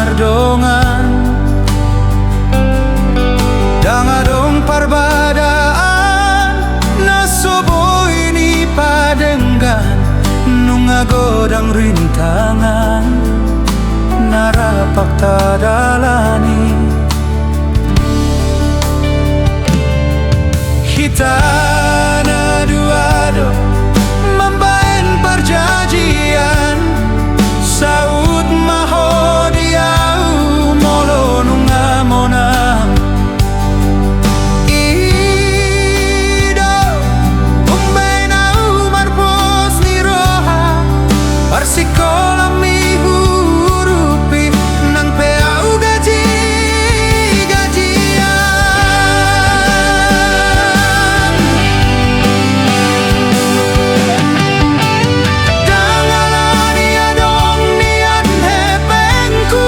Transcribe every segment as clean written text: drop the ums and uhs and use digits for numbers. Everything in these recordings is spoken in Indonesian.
mardongan dangadong parbadaan nasobo ini padenggan nungagodang rintangan narapak tadalani kita na duado membaen perjanjian saud mahodiau molo nungamonang ido umbenau marpos ni roha parsikolam mi hurupi nang peau gajian dangalani adong nian hepengku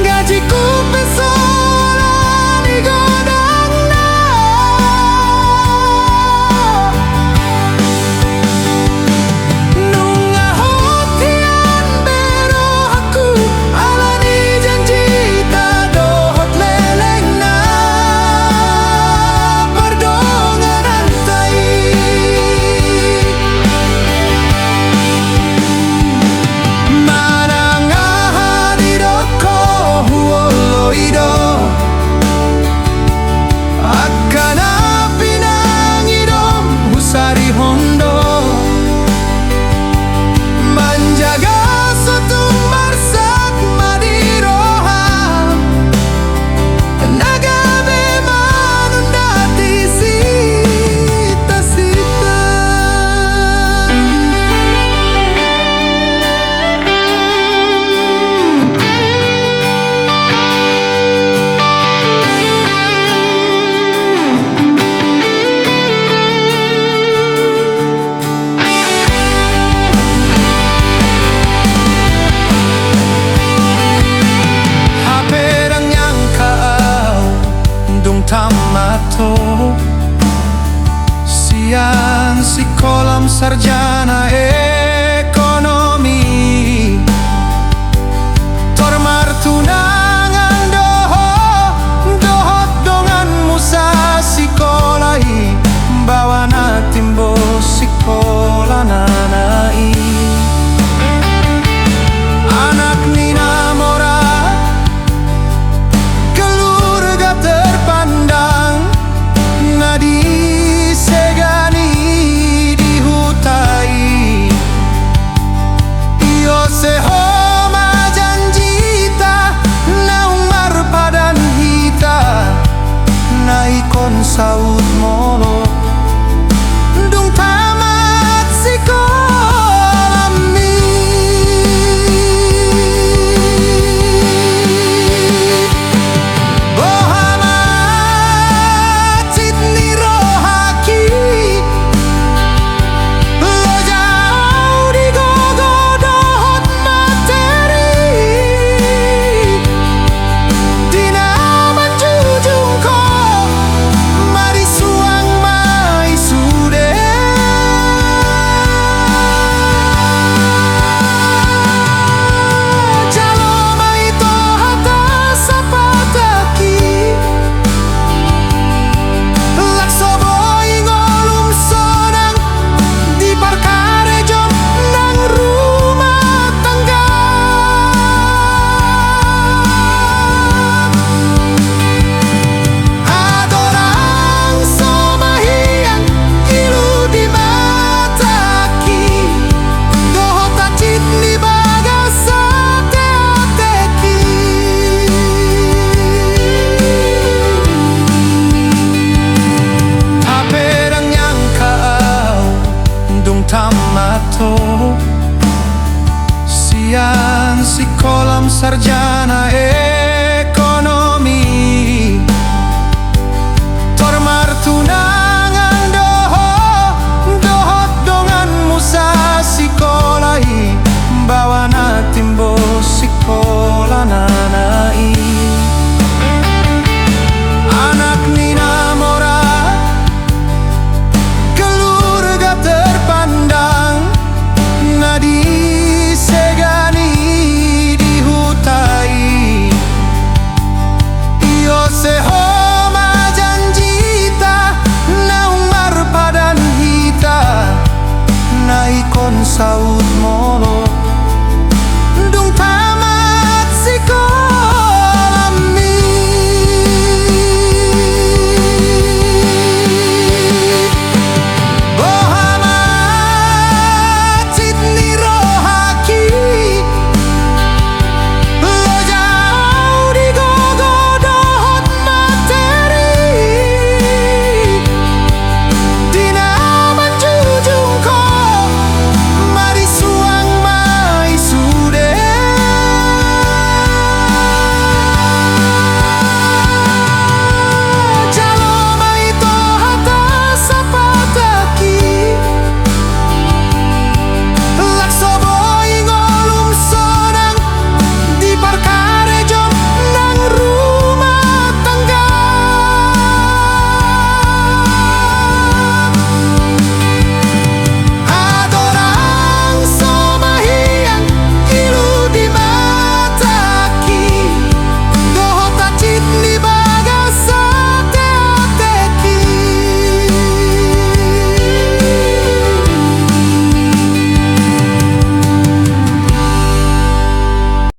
gajiku pesolani godangna nungahotian bero aku alani janji tadohot lelengna pardongan antai manangahadidoko huoloido akana pinangidom husari hondo menjaga sotung marsak madiroha nagabe manundati sita-sita haperang yang kau dung tamato siang si kolam sarjana ekonomi tormar tunangan dohot dongan musa sikolai bawana timbo sikola nanai anak nina mora keluarga terpandang ngadi segani dihutai iyo sehoma janjita naung marpadan hita naikon saud molo dung tamat sikolam mi bohamat Sydney rohaki lo jauh di gogodohot materi dina menjujungko mari suang mai sude jalo mai tohata sapataki laksobo ingolum sonang di parkarejong nang rumah tangga adorang somahiang ilu di mataki dohota citni bagasa teateki haperang yang kau dung tamato siang si kolam sarjana